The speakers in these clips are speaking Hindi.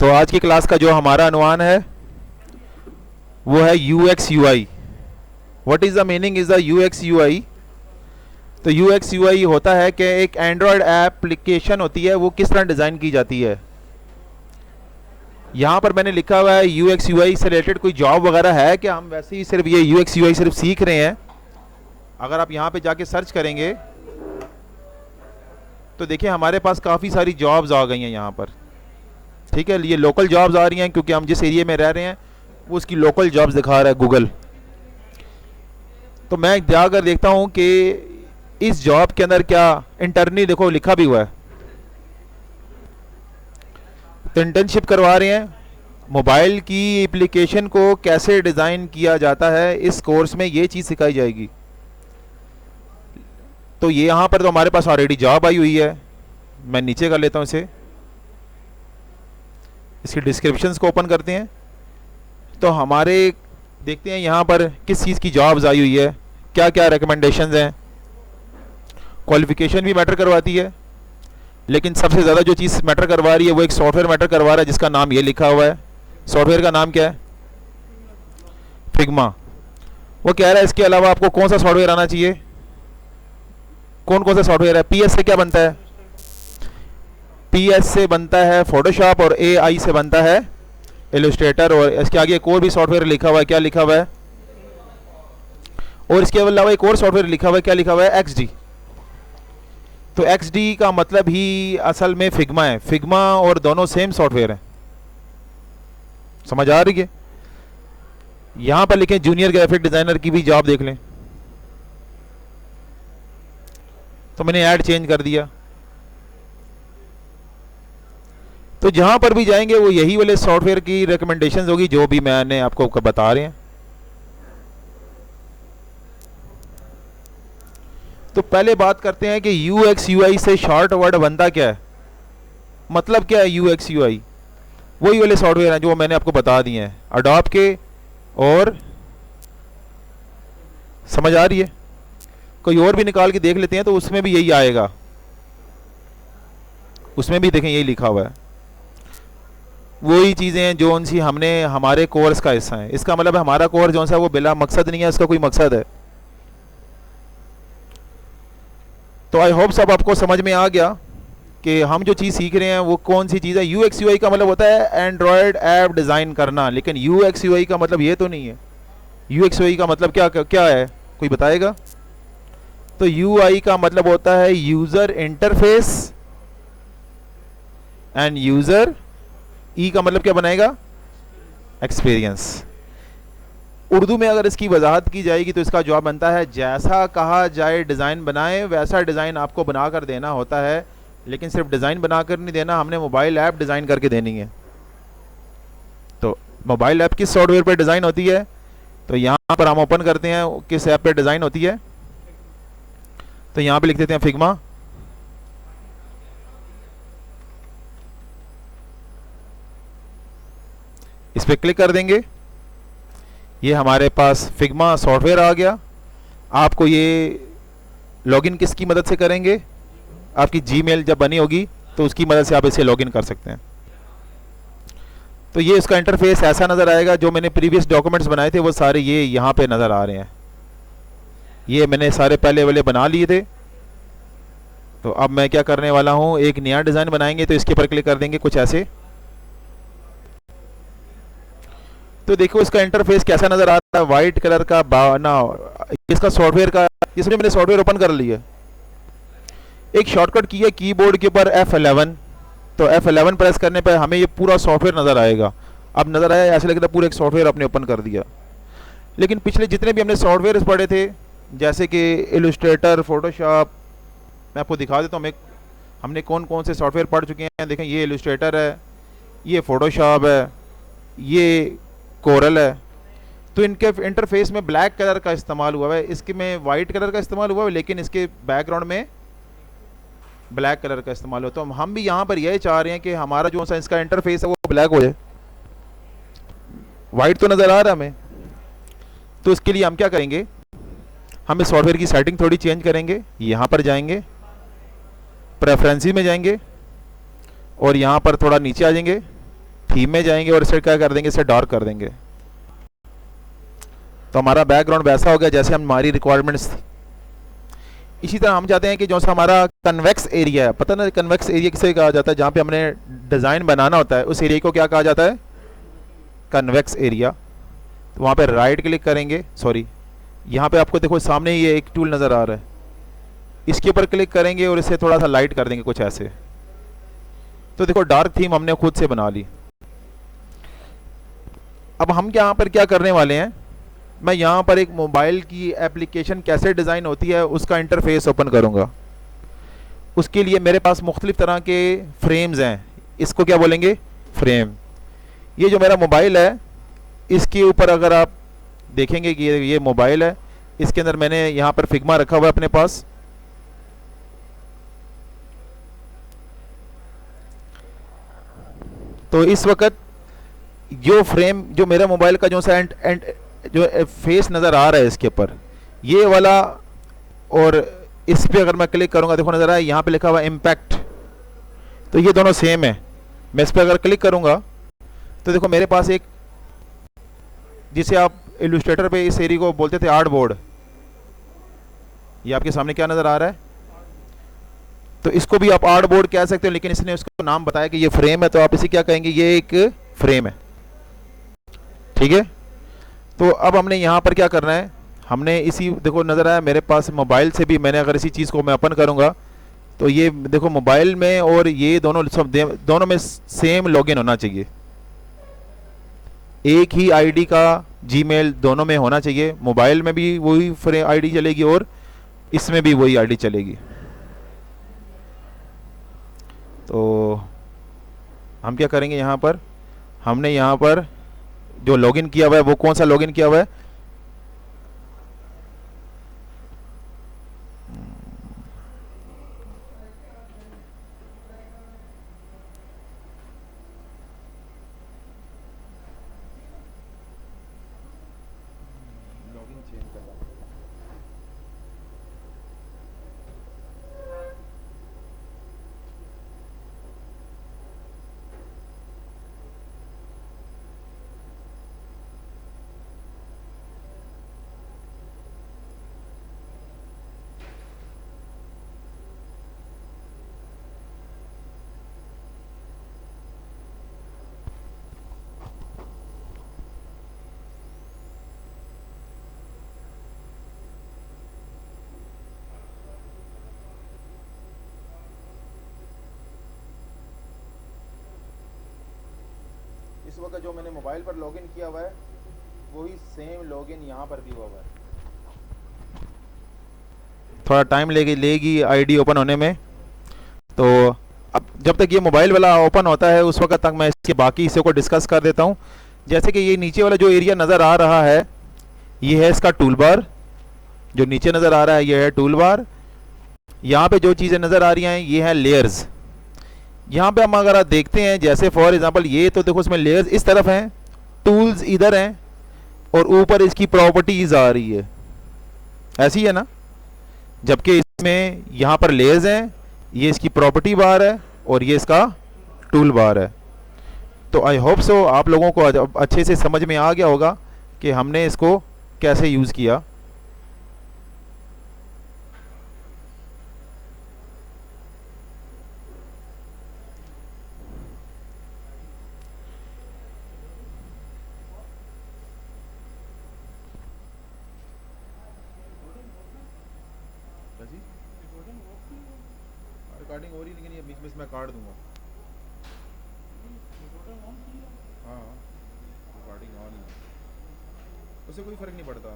तो आज की क्लास का जो हमारा अनुमान है वो है UX UI। What is the meaning is the UX UI। तो UX UI होता है कि एक एंड्रॉयड एप्लीकेशन होती है वो किस तरह डिज़ाइन की जाती है। यहाँ पर मैंने लिखा हुआ है UX UI से रिलेटेड कोई जॉब वगैरह है कि हम वैसे ही सिर्फ ये UX UI सिर्फ सीख रहे हैं। अगर आप यहाँ पे जाके सर्च करेंगे तो देखिए हमारे पास काफ़ी सारी जॉब्स आ गई हैं यहाँ पर। ठीक है, ये लोकल जॉब्स आ रही हैं क्योंकि हम जिस एरिया में रह रहे हैं वो उसकी लोकल जॉब्स दिखा रहा है गूगल। तो मैं जाकर देखता हूँ कि इस जॉब के अंदर क्या इंटर्नी देखो लिखा भी हुआ है। तो इंटर्नशिप करवा रहे हैं, मोबाइल की एप्लीकेशन को कैसे डिज़ाइन किया जाता है इस कोर्स में ये चीज़ सिखाई जाएगी। तो ये यहाँ पर तो हमारे पास ऑलरेडी जॉब आई हुई है। मैं नीचे कर लेता हूँ इसे, इसकी डिस्क्रिप्शंस को ओपन करते हैं तो हमारे देखते हैं यहाँ पर किस चीज़ की जॉब्स आई हुई है, क्या क्या रिकमेंडेशंस हैं। क्वालिफिकेशन भी मैटर करवाती है, लेकिन सबसे ज़्यादा जो चीज़ मैटर करवा रही है वो एक सॉफ्टवेयर मैटर करवा रहा है जिसका नाम ये लिखा हुआ है। सॉफ्टवेयर का नाम क्या है? फिग्मा। वो कह रहा है इसके अलावा आपको कौन सा सॉफ्टवेयर आना चाहिए। कौन कौन सा सॉफ्टवेयर है? PS से क्या बनता है? PS से बनता है फोटोशॉप और AI से बनता है इलस्ट्रेटर। और इसके आगे एक और भी सॉफ्टवेयर लिखा हुआ है, क्या लिखा हुआ है? और इसके अलावा एक और सॉफ्टवेयर लिखा हुआ है, क्या लिखा हुआ है? XD। तो XD का मतलब ही असल में फिग्मा है। फिग्मा और दोनों सेम सॉफ्टवेयर हैं। समझ आ रही है? यहां पर लिखें जूनियर ग्राफिक डिजाइनर की भी जॉब देख लें। तो मैंने ऐड चेंज कर दिया। तो जहां पर भी जाएंगे वो यही वाले सॉफ्टवेयर की रिकमेंडेशंस होगी जो भी मैंने आपको बता रहे हैं। तो पहले बात करते हैं कि UX UI से शॉर्ट वर्ड बनता क्या है, मतलब क्या है UX UI। वही वाले सॉफ्टवेयर हैं जो मैंने आपको बता दिए हैं अडोब के। और समझ आ रही है? कोई और भी निकाल के देख लेते हैं तो उसमें भी यही आएगा। उसमें भी देखें यही लिखा हुआ है। वही चीज़ें हैं जो उनसी हमने हमारे कोर्स का हिस्सा है। इसका मतलब है हमारा कोर्स जो सा वो बिला मकसद नहीं है, इसका कोई मकसद है। तो आई होप सब आपको समझ में आ गया कि हम जो चीज़ सीख रहे हैं वो कौन सी चीज़ है। UX UI का मतलब होता है एंड्रॉयड ऐप डिज़ाइन करना, लेकिन UX UI का मतलब ये तो नहीं है। UX UI का मतलब क्या क्या है, कोई बताएगा? तो UI का मतलब होता है user interface end user. E का मतलब क्या बनाएगा? एक्सपीरियंस। उर्दू में अगर इसकी वजाहत की जाएगी तो इसका जवाब बनता है जैसा कहा जाए डिज़ाइन बनाएं वैसा डिज़ाइन आपको बनाकर देना होता है, लेकिन सिर्फ डिज़ाइन बनाकर नहीं देना, हमने मोबाइल ऐप डिज़ाइन करके देनी है। तो मोबाइल ऐप किस सॉफ्टवेयर पर डिज़ाइन होती है? तो यहाँ पर हम ओपन करते हैं किस ऐप पर डिज़ाइन होती है। तो यहाँ पे लिख देते हैं फिग्मा। इस पर क्लिक कर देंगे, ये हमारे पास फिग्मा सॉफ्टवेयर आ गया। आपको ये लॉगिन किसकी मदद से करेंगे? आपकी जीमेल जब बनी होगी तो उसकी मदद से आप इसे लॉगिन कर सकते हैं। तो ये इसका इंटरफेस ऐसा नज़र आएगा। जो मैंने प्रीवियस डॉक्यूमेंट्स बनाए थे वो सारे ये यहाँ पे नज़र आ रहे हैं। ये मैंने सारे पहले वाले बना लिए थे। तो अब मैं क्या करने वाला हूँ, एक नया डिज़ाइन बनाएंगे। तो इसके ऊपर क्लिक कर देंगे कुछ ऐसे। तो देखो इसका इंटरफेस कैसा नज़र आ रहा है, वाइट कलर का ना इसका सॉफ्टवेयर का। इसमें मैंने सॉफ्टवेयर ओपन कर लिया। एक शॉर्टकट की है कीबोर्ड के ऊपर F11। तो F11 प्रेस करने पर हमें ये पूरा सॉफ्टवेयर नज़र आएगा। अब नज़र आया ऐसे लगता है पूरा एक सॉफ्टवेयर अपने ओपन कर दिया। लेकिन पिछले जितने भी हमने सॉफ्टवेयर पढ़े थे जैसे कि इलस्ट्रेटर, फोटोशॉप, मैं आपको दिखा देता हूँ हमने कौन कौन से सॉफ्टवेयर पढ़ चुके हैं। देखें ये इलस्ट्रेटर है, ये फोटोशॉप है, ये कोरल है। तो इनके इंटरफेस में ब्लैक कलर का इस्तेमाल हुआ है, इसके में वाइट कलर का इस्तेमाल हुआ है, लेकिन इसके बैकग्राउंड में ब्लैक कलर का इस्तेमाल हो। तो हम भी यहाँ पर यही चाह रहे हैं कि हमारा जो सा इसका इंटरफेस है वो ब्लैक हो जाए। वाइट तो नज़र आ रहा है हमें। तो इसके लिए हम क्या करेंगे, हम इस सॉफ्टवेयर की सेटिंग थोड़ी चेंज करेंगे। यहाँ पर जाएंगे, प्रेफरेंसेस में जाएंगे और यहाँ पर थोड़ा नीचे आ जाएंगे। थीम में जाएंगे और इसे क्या कर देंगे, इसे डार्क कर देंगे। तो हमारा बैकग्राउंड वैसा हो गया जैसे हमारी रिक्वायरमेंट्स थी। इसी तरह हम चाहते हैं कि जो सा हमारा कन्वेक्स एरिया है, पता ना कन्वेक्स एरिया किसे कहा जाता है, जहाँ पे हमने डिज़ाइन बनाना होता है उस एरिया को क्या कहा जाता है, कन्वेक्स एरिया। तो वहाँ पे राइट क्लिक करेंगे, सॉरी यहाँ पे आपको देखो सामने ही ये एक टूल नज़र आ रहा है, इसके ऊपर क्लिक करेंगे और इसे थोड़ा सा लाइट कर देंगे कुछ ऐसे। तो देखो डार्क थीम हमने खुद से बना ली। अब हम यहाँ पर क्या करने वाले हैं, मैं यहाँ पर एक मोबाइल की एप्लीकेशन कैसे डिज़ाइन होती है उसका इंटरफेस ओपन करूँगा। उसके लिए मेरे पास मुख्तलिफ़ तरह के फ्रेम्स हैं, इसको क्या बोलेंगे, फ्रेम। ये जो मेरा मोबाइल है इसके ऊपर अगर आप देखेंगे कि ये मोबाइल है, इसके अंदर मैंने यहाँ पर फिग्मा रखा हुआ है अपने पास। तो इस वक्त जो फ्रेम, जो मेरा मोबाइल का जो सा एंड जो फेस नज़र आ रहा है इसके ऊपर, ये वाला, और इस पे अगर मैं क्लिक करूँगा देखो नज़र आया यहाँ पे लिखा हुआ इम्पैक्ट, तो ये दोनों सेम है। मैं इस पर अगर क्लिक करूँगा तो देखो मेरे पास एक, जिसे आप इलस्ट्रेटर पे इस एरिया को बोलते थे आर्ट बोर्ड, ये आपके सामने क्या नज़र आ रहा है। तो इसको भी आप आर्ट बोर्ड कह सकते हो, लेकिन इसने उसको नाम बताया कि ये फ्रेम है, तो आप इसे क्या कहेंगे, ये एक फ्रेम है, ठीक है। तो अब हमने यहाँ पर क्या करना है, हमने इसी, देखो नज़र आया मेरे पास मोबाइल से भी, मैंने अगर इसी चीज़ को मैं ओपन करूँगा तो ये देखो मोबाइल में और ये दोनों सब दोनों में सेम लॉगिन होना चाहिए, एक ही आईडी का जीमेल दोनों में होना चाहिए। मोबाइल में भी वही आईडी चलेगी और इसमें भी वही आईडी चलेगी। तो हम क्या करेंगे, यहाँ पर हमने यहाँ पर जो लॉगिन किया हुआ है वो कौन सा लॉगिन किया हुआ है, लॉगिन चेंज करना। इस वक्त जो मैंने मोबाइल पर लॉगिन किया हुआ है वही सेम लॉगिन यहाँ पर भी हुआ है। थोड़ा टाइम लेगी आईडी ओपन होने में। तो अब जब तक ये मोबाइल वाला ओपन होता है उस वक्त तक मैं इसके बाकी हिस्से को डिस्कस कर देता हूँ। जैसे कि ये नीचे वाला जो एरिया नज़र आ रहा है ये है इसका टूल बार, जो नीचे नज़र आ रहा है ये है टूल बार। यहाँ पे जो चीज़ें नज़र आ रही हैं ये है लेयर्स। यहाँ पे हम अगर आप देखते हैं, जैसे फॉर एग्जांपल ये, तो देखो इसमें लेयर्स इस तरफ हैं, टूल्स इधर हैं और ऊपर इसकी प्रॉपर्टीज आ रही है, ऐसी है ना। जबकि इसमें यहाँ पर लेयर्स हैं, ये इसकी प्रॉपर्टी बार है और ये इसका टूल बार है। तो आई होप सो आप लोगों को अच्छे से समझ में आ गया होगा कि हमने इसको कैसे यूज़ किया। रिकॉर्डिंग हो रही लेकिन ये बीच में मैं काट दूंगा। हाँ रिकॉर्डिंग ऑन है, उससे कोई फ़र्क नहीं पड़ता।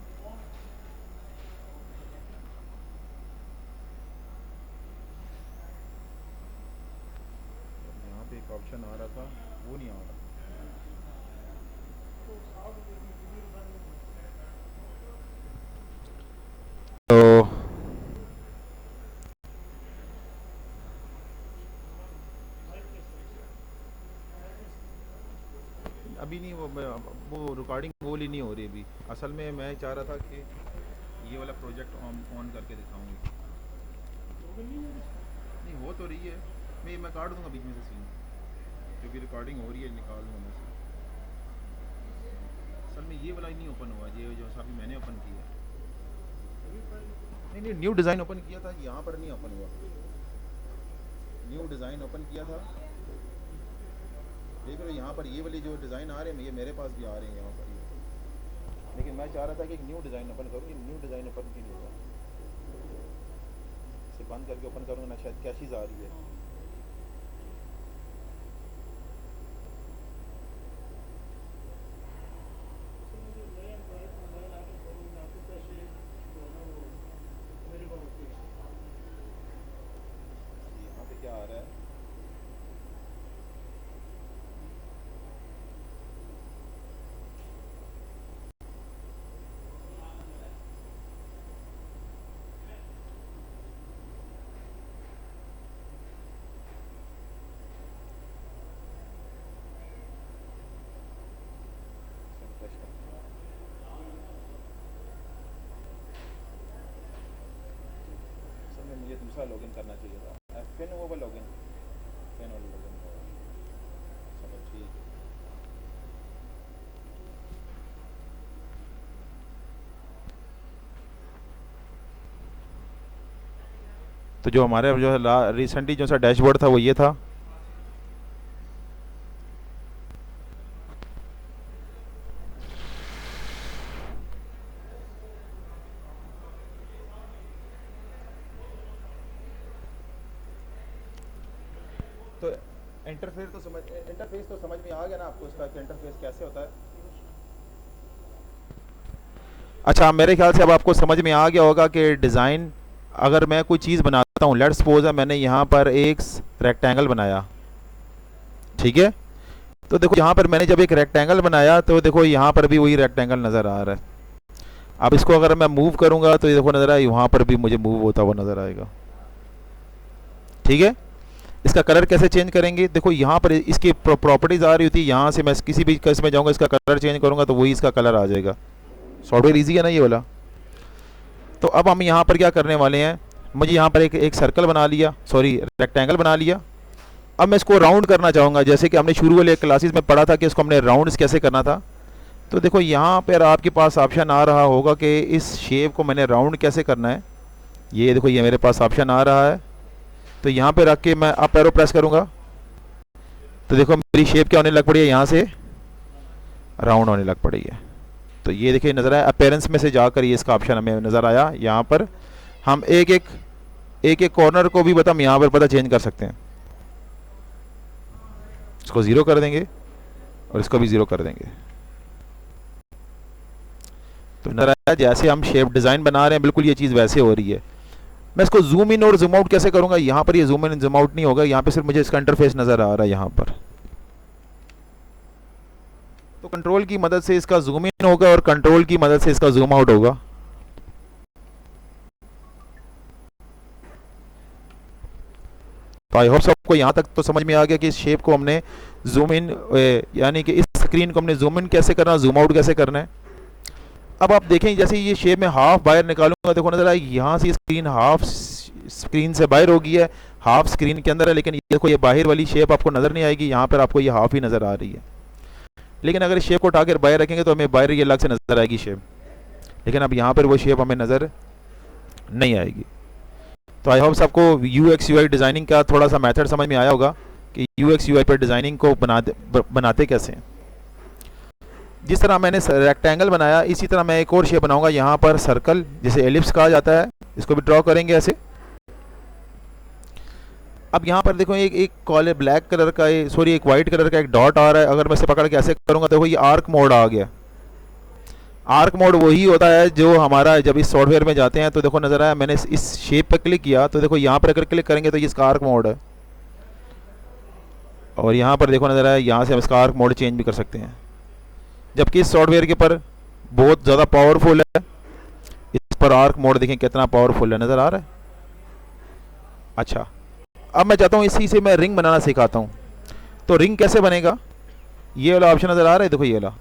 यहाँ पे एक ऑप्शन आ रहा था वो नहीं आ रहा। तो अभी नहीं, वो रिकॉर्डिंग गोल ही नहीं हो रही अभी। असल में मैं चाह रहा था कि ये वाला प्रोजेक्ट ऑन करके दिखाऊंगी। नहीं हो तो रही है, मैं काट दूंगा बीच में से सीन। क्योंकि रिकॉर्डिंग हो रही है, निकाल दूँ मैं असल में ये वाला ही नहीं ओपन हुआ, ये जो अभी मैंने ओपन किया। नहीं नहीं, न्यू डिज़ाइन ओपन किया था, यहाँ पर नहीं ओपन हुआ। न्यू डिज़ाइन ओपन किया था, देख लो यहाँ पर ये वाले जो डिज़ाइन आ रहे हैं ये मेरे पास भी आ रहे हैं यहाँ पर ये, लेकिन मैं चाह रहा था कि एक न्यू डिज़ाइन ओपन करूँ, न्यू डिज़ाइन ओपन क्यों नहीं होगा। इसे बंद करके ओपन करूँगा ना, शायद क्या चीज़ आ रही है। यहाँ पे क्या आ रहा है, मुझे दूसरा लॉगिन करना चाहिए था, फिन वो लॉगिन, फिन वाला लॉगिन। चलो ठीक है। तो जो हमारे जो है रिसेंटली जो सा डैशबोर्ड था वो ये था। तो इंटरफेस तो समझ में आ गया ना आपको, इसका इंटरफेस कैसे होता है। अच्छा, मेरे ख्याल से अब आपको समझ में आ गया होगा कि डिज़ाइन, अगर मैं कोई चीज़ बनाता हूँ, लेट्स सपोज है मैंने यहाँ पर एक रेक्टेंगल बनाया, ठीक है। तो देखो यहाँ पर मैंने जब एक रेक्टेंगल बनाया तो देखो यहाँ पर भी वही रेक्टेंगल नज़र आ रहा है। अब इसको अगर मैं मूव करूँगा तो ये देखो नज़र आए, वहाँ पर भी मुझे मूव होता हुआ नज़र आएगा, ठीक है। इसका कलर कैसे चेंज करेंगे, देखो यहाँ पर इसकी प्रॉपर्टीज़ आ रही होती है, यहाँ से मैं किसी भी केस में जाऊँगा, इसका कलर चेंज करूँगा तो वही इसका कलर आ जाएगा। सॉफ्टवेयर ईजी है ना ये वाला। तो अब हम यहाँ पर क्या करने वाले हैं, मुझे यहाँ पर एक सर्कल बना लिया, सॉरी रेक्टेंगल बना लिया। अब मैं इसको राउंड करना चाहूँगा, जैसे कि हमने शुरू वाले क्लासेस में पढ़ा था कि इसको हमने राउंड्स कैसे करना था। तो देखो यहाँ पर आपके पास ऑप्शन आ रहा होगा कि इस शेप को मैंने राउंड कैसे करना है। ये देखो ये मेरे पास ऑप्शन आ रहा है, तो यहाँ पे रख के मैं अप एरो प्रेस करूँगा तो देखो मेरी शेप क्या होने लग पड़ी है, यहाँ से राउंड होने लग पड़ी है। तो ये देखिए नज़र आया, अपेरेंस में से जाकर ये इसका ऑप्शन हमें नज़र आया। यहाँ पर हम एक एक कॉर्नर को भी हम यहाँ पर पता चेंज कर सकते हैं। इसको ज़ीरो कर देंगे और इसको भी ज़ीरो कर देंगे, तो नज़र आया जैसे हम शेप डिज़ाइन बना रहे हैं बिल्कुल ये चीज़ वैसे हो रही है। मैं इसको जूम इन और जूम आउट कैसे करूंगा, यहाँ पर ये जूम इन जूम आउट नहीं होगा, यहाँ पे सिर्फ मुझे इसका इंटरफेस नज़र आ रहा है यहाँ पर। तो कंट्रोल की मदद से इसका जूम इन होगा और कंट्रोल की मदद से इसका जूम आउट होगा। तो आई होप सबको यहाँ तक तो समझ में आ गया कि इस शेप को हमने जूम इन, यानी कि इस स्क्रीन को हमने जूम इन कैसे करना, जूम आउट कैसे करना है। अब आप देखें जैसे ये शेप में हाफ बाहर निकालूंगा, देखो नजर आएगी यहाँ से स्क्रीन हाफ स्क्रीन से बाहर होगी है, हाफ स्क्रीन के अंदर है, लेकिन ये देखो ये बाहर वाली शेप आपको नज़र नहीं आएगी, यहाँ पर आपको ये हाफ ही नज़र आ रही है। लेकिन अगर इस शेप को उठाकर बाहर रखेंगे तो हमें बाहर ये अलग से नज़र आएगी शेप, लेकिन अब यहाँ पर वो शेप हमें नज़र नहीं आएगी। तो आई होप सबको UX UI डिज़ाइनिंग का थोड़ा सा मेथड समझ में आया होगा कि UX UI पर डिज़ाइनिंग को बनाते कैसे हैं। जिस तरह मैंने रेक्टेंगल बनाया इसी तरह मैं एक और शेप बनाऊंगा, यहाँ पर सर्कल जिसे एलिप्स कहा जाता है, इसको भी ड्रॉ करेंगे ऐसे। अब यहाँ पर देखो एक कॉलर ब्लैक कलर का, सॉरी एक वाइट कलर का एक डॉट आ रहा है, अगर मैं इसे पकड़ के ऐसे करूँगा तो ये आर्क मोड आ गया। आर्क मोड वही होता है जो हमारा जब इस सॉफ्टवेयर में जाते हैं तो देखो नज़र आया मैंने इस शेप पर क्लिक किया, तो देखो यहाँ पर अगर क्लिक करेंगे तो ये इसका आर्क मोड है, और यहाँ पर देखो नज़र आया यहाँ से हम इसका आर्क मोड चेंज भी कर सकते हैं। जबकि इस सॉफ्टवेयर के पर बहुत ज़्यादा पावरफुल है, इस पर आर्क मोड देखें कितना पावरफुल है, नज़र आ रहा है। अच्छा, अब मैं चाहता हूँ इसी से मैं रिंग बनाना सिखाता हूँ। तो रिंग कैसे बनेगा, ये वाला ऑप्शन नज़र आ रहा है, देखो ये वाला,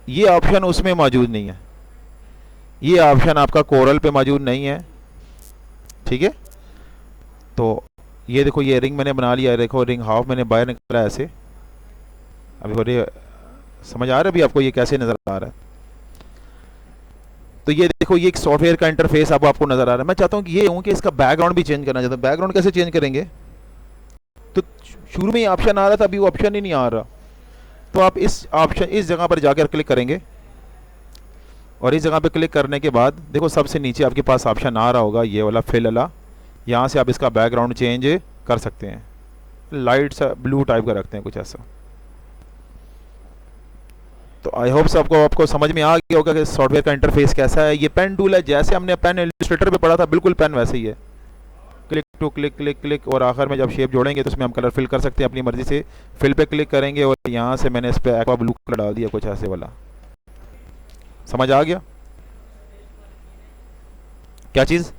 ये ऑप्शन उसमें मौजूद नहीं है, ये ऑप्शन आपका कोरल पे मौजूद नहीं है, ठीक है। तो ये देखो ये रिंग मैंने बना लिया है, देखो रिंग हाफ मैंने बाहर निकाला ऐसे। अभी हो रही समझ आ रहा है अभी आपको ये कैसे नज़र आ रहा है? तो ये देखो ये एक सॉफ्टवेयर का इंटरफेस अब आपको नज़र आ रहा है। मैं चाहता हूँ कि ये हूँ कि इसका बैकग्राउंड भी चेंज करना चाहता हूँ। बैकग्राउंड कैसे चेंज करेंगे? तो शुरू में ये ऑप्शन आ रहा था, अभी वो ऑप्शन ही नहीं आ रहा। तो आप इस ऑप्शन इस जगह पर जाकर क्लिक करेंगे और इस जगह पर क्लिक करने के बाद देखो सबसे नीचे आपके पास ऑप्शन आ रहा होगा ये वाला फिल वाला। यहाँ से आप इसका बैकग्राउंड चेंज कर सकते हैं, लाइट सा ब्लू टाइप का रखते हैं कुछ ऐसा। तो आई होप आपको समझ में आ गया होगा कि सॉफ्टवेयर का इंटरफेस कैसा है। ये पेन टूल है, जैसे हमने पेन इलस्ट्रेटर पे पढ़ा था बिल्कुल पेन वैसे ही है। Click to click click click, और आखिर में जब शेप जोड़ेंगे तो उसमें हम कलर फिल कर सकते हैं अपनी मर्जी से। फिल पे क्लिक करेंगे और यहाँ से मैंने इस पर एक्वा ब्लू कलर डाल दिया कुछ ऐसे वाला। समझ आ गया क्या चीज़?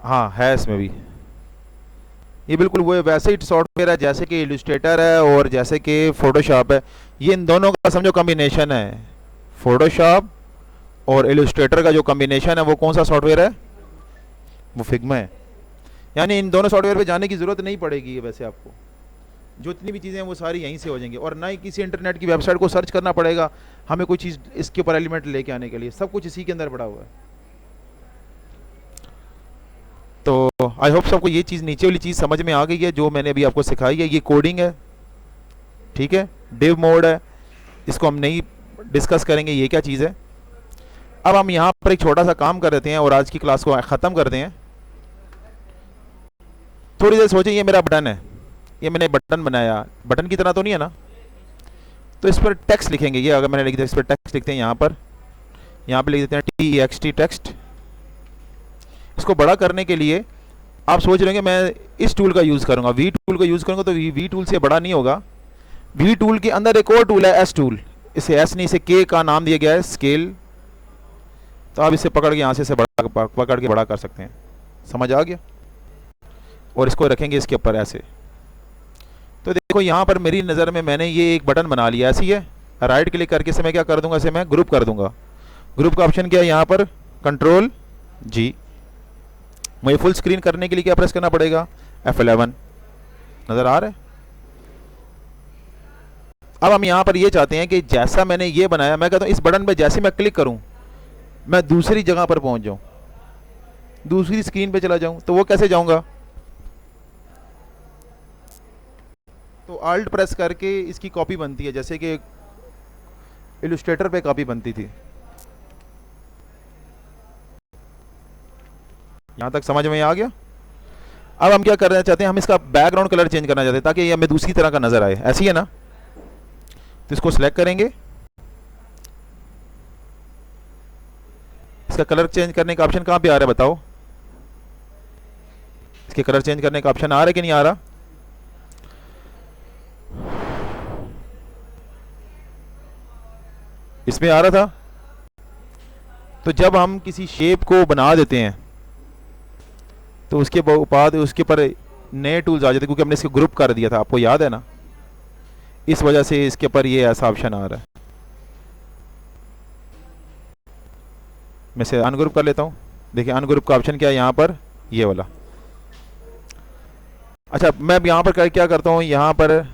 हाँ है इसमें भी। ये बिल्कुल वो वैसे ही सॉफ्टवेयर है जैसे कि इलस्ट्रेटर है और जैसे कि फोटोशॉप है। ये इन दोनों का समझो कॉम्बिनेशन है। फोटोशॉप और इलस्ट्रेटर का जो कॉम्बिनेशन है वो कौन सा सॉफ्टवेयर है? वो फिग्मा है। यानी इन दोनों सॉफ्टवेयर पे जाने की ज़रूरत नहीं पड़ेगी वैसे आपको। जो इतनी भी चीज़ें हैं वो सारी यहीं से हो जाएंगी और ना ही किसी इंटरनेट की वेबसाइट को सर्च करना पड़ेगा हमें कोई चीज़ इसके ऊपर एलिमेंट लेके आने के लिए। सब कुछ इसी के अंदर पड़ा हुआ है। तो आई होप सबको ये चीज़ नीचे वाली चीज़ समझ में आ गई है जो मैंने अभी आपको सिखाई है। ये कोडिंग है, ठीक है, डिव मोड है, इसको हम नहीं डिस्कस करेंगे ये क्या चीज़ है। अब हम यहाँ पर एक छोटा सा काम कर देते हैं और आज की क्लास को ख़त्म करते हैं। थोड़ी देर सोचें, ये मेरा बटन है, ये मैंने बटन बनाया, बटन की तरह तो नहीं है ना। तो इस पर टेक्स्ट लिखेंगे, ये अगर मैंने लिख दिया इस पर टेक्स्ट लिखते हैं। यहाँ पर लिख देते हैं TEXT टेक्स्ट। इसको बड़ा करने के लिए आप सोच रहे हैं कि मैं इस टूल का यूज़ करूँगा, वी टूल का यूज़ करूँगा, तो वी टूल से बड़ा नहीं होगा। वी टूल के अंदर एक और टूल है एस टूल। इसे एस नहीं, इसे के का नाम दिया गया है स्केल। तो आप इसे पकड़ के यहाँ से पकड़ के बड़ा कर सकते हैं। समझ आ गया? और इसको रखेंगे इसके ऊपर ऐसे। तो देखो यहाँ पर मेरी नज़र में मैंने ये एक बटन बना लिया, ऐसी है। राइट क्लिक करके इसे मैं क्या कर दूँगा, इसे मैं ग्रुप कर दूँगा। ग्रुप का ऑप्शन क्या है यहाँ पर? Control G। मुझे फुल स्क्रीन करने के लिए क्या प्रेस करना पड़ेगा? F11। नज़र आ रहा है? अब हम यहाँ पर ये चाहते हैं कि जैसा मैंने ये बनाया, मैं कहता हूँ इस बटन पे जैसे मैं क्लिक करूँ मैं दूसरी जगह पर पहुँच जाऊँ, दूसरी स्क्रीन पे चला जाऊँ। तो वो कैसे जाऊँगा? तो आल्ट प्रेस करके इसकी कॉपी बनती है, जैसे कि इलस्ट्रेटर पे कॉपी बनती थी। यहाँ तक समझ में आ गया? अब हम क्या करना चाहते हैं, हम इसका बैकग्राउंड कलर चेंज करना चाहते हैं ताकि ये हमें दूसरी तरह का नजर आए। ऐसी है ना? तो इसको सिलेक्ट करेंगे, इसका कलर चेंज करने का ऑप्शन कहाँ पे आ रहा है बताओ? इसके कलर चेंज करने का ऑप्शन आ रहा है कि नहीं आ रहा? इसमें आ रहा था। तो जब हम किसी शेप को बना देते हैं तो उसके बाद उसके ऊपर नए टूल्स आ जाते हैं, क्योंकि हमने इसको ग्रुप कर दिया था, आपको याद है ना। इस वजह से इसके ऊपर ये ऐसा ऑप्शन आ रहा है। मैं इसे अनग्रुप कर लेता हूँ। देखिए अनग्रुप का ऑप्शन क्या है यहाँ पर, ये वाला। अच्छा मैं अब यहाँ पर क्या करता हूँ, यहाँ पर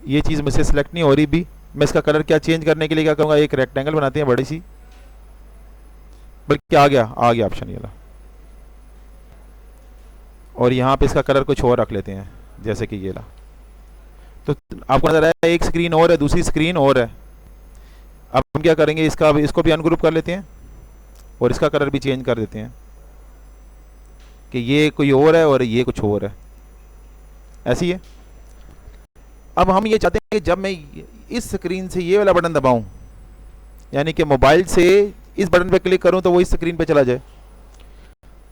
ये चीज़ मुझसे सिलेक्ट नहीं हो रही भी। मैं इसका कलर क्या चेंज करने के लिए क्या करूँगा, एक रेक्टेंगल बनाते हैं बड़ी सी, बल्कि आ गया ऑप्शन ये वाला। और यहाँ पे इसका कलर कुछ और रख लेते हैं, जैसे कि ये ला। तो आपको नजर आया एक स्क्रीन और है, दूसरी स्क्रीन और है। अब हम क्या करेंगे, इसको भी अनग्रुप कर लेते हैं और इसका कलर भी चेंज कर देते हैं कि ये कोई और है और ये कुछ और है। ऐसी है। अब हम ये चाहते हैं कि जब मैं इस स्क्रीन से ये वाला बटन दबाऊं, यानी कि मोबाइल से इस बटन पे क्लिक करूं तो वो इस स्क्रीन पे चला जाए,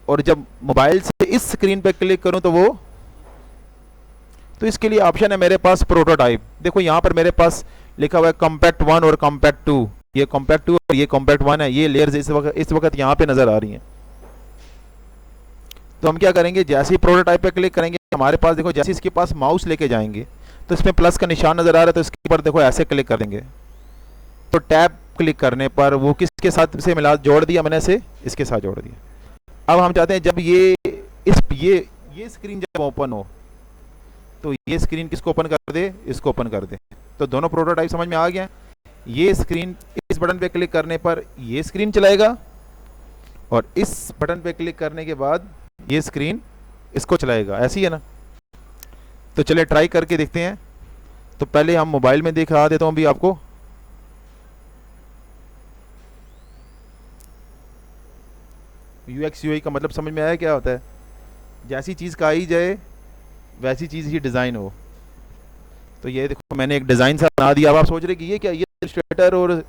और जब मोबाइल से इस स्क्रीन पे क्लिक करूं तो इसके लिए ऑप्शन है मेरे पास प्रोटोटाइप। देखो यहाँ पर मेरे पास लिखा हुआ है कॉम्पैक्ट 1 और कॉम्पैक्ट 2। ये कॉम्पैक्ट 2 और ये कॉम्पैक्ट 1 है। ये लेयर्स इस वक्त यहाँ पे नजर आ रही हैं। तो हम क्या करेंगे, जैसे ही प्रोटोटाइप पे क्लिक करेंगे हमारे पास देखो, जैसे इसके पास माउस लेके जाएंगे तो इसमें प्लस का निशान नजर आ रहा है, तो इसके ऊपर देखो ऐसे क्लिक कर देंगे। तो टैब क्लिक करने पर वो किसके साथ से मिला जोड़ दिया मैंने, इसे इसके साथ जोड़ दिया। अब हम चाहते हैं जब ये स्क्रीन जब ओपन हो तो ये स्क्रीन किसको ओपन कर दे, इसको ओपन कर दे। तो दोनों प्रोटोटाइप समझ में आ गया। ये स्क्रीन इस बटन पे क्लिक करने पर ये स्क्रीन चलाएगा और इस बटन पे क्लिक करने के बाद ये स्क्रीन इसको चलाएगा, ऐसी है ना। तो चलिए ट्राई करके देखते हैं। तो पहले हम मोबाइल में दिखा देता हूँ अभी आपको। यूएक्स यूआई का मतलब समझ में आया क्या होता है? जैसी चीज़ का आई जाए वैसी चीज़ ही डिज़ाइन हो। तो ये देखो मैंने एक डिज़ाइन सा बना दिया। अब आप सोच रहे कि ये क्या, ये इलस्ट्रेटर और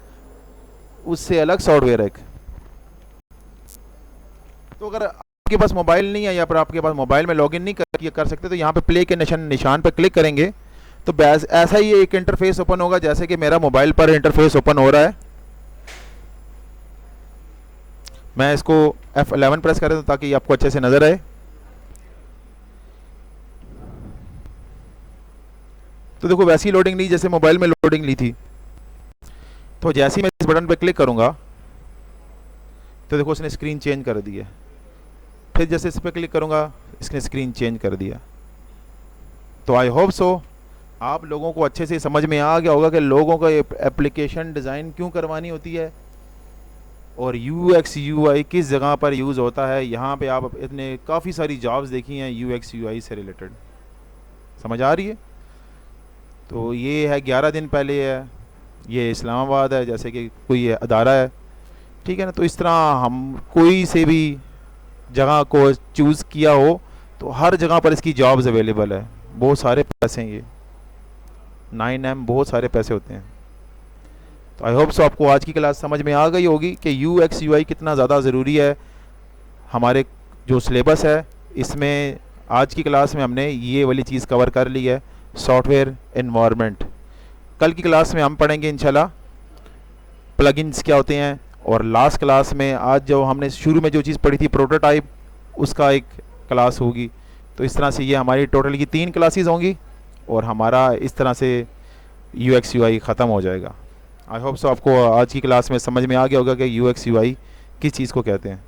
उससे अलग सॉफ्टवेयर है एक। तो अगर आपके पास मोबाइल नहीं है या फिर आपके पास मोबाइल में लॉगिन नहीं कर सकते तो यहाँ पे प्ले के निशान पर क्लिक करेंगे तो ऐसा ही एक इंटरफेस ओपन होगा जैसे कि मेरा मोबाइल पर इंटरफेस ओपन हो रहा है। मैं इसको F11 प्रेस कर देता हूं ताकि आपको अच्छे से नजर आए। तो देखो वैसी लोडिंग ली जैसे मोबाइल में लोडिंग ली थी। तो जैसे ही मैं इस बटन पर क्लिक करूंगा तो देखो उसने स्क्रीन चेंज कर दी है। फिर जैसे इस पर क्लिक करूंगा इसने स्क्रीन चेंज कर दिया। तो आई होप सो आप लोगों को अच्छे से समझ में आ गया होगा कि लोगों का एप्लीकेशन डिज़ाइन क्यों करवानी होती है और यूएक्स यूआई किस जगह पर यूज़ होता है। यहाँ पे आप इतने काफ़ी सारी जॉब्स देखी हैं यूएक्स यूआई से रिलेटेड, समझ आ रही है। तो ये है 11 दिन पहले है, ये इस्लामाबाद है जैसे कि कोई अदारा है, ठीक है ना। तो इस तरह हम कोई से भी जगह को चूज़ किया हो तो हर जगह पर इसकी जॉब्स अवेलेबल है। बहुत सारे पैसे हैं, ये 9M बहुत सारे पैसे होते हैं। तो आई होप सो आपको आज की क्लास समझ में आ गई होगी कि यूएक्स यूआई कितना ज़्यादा ज़रूरी है। हमारे जो सिलेबस है इसमें आज की क्लास में हमने ये वाली चीज़ कवर कर ली है, सॉफ्टवेयर एनवायरनमेंट। कल की क्लास में हम पढ़ेंगे इंशाल्लाह प्लगइन्स क्या होते हैं, और लास्ट क्लास में आज जो हमने शुरू में जो चीज़ पढ़ी थी प्रोटोटाइप, उसका एक क्लास होगी। तो इस तरह से ये हमारी टोटल की 3 क्लासेस होंगी और हमारा इस तरह से यूएक्स यूआई ख़त्म हो जाएगा। आई होप सो आपको आज की क्लास में समझ में आ गया होगा कि यूएक्स यूआई किस चीज़ को कहते हैं।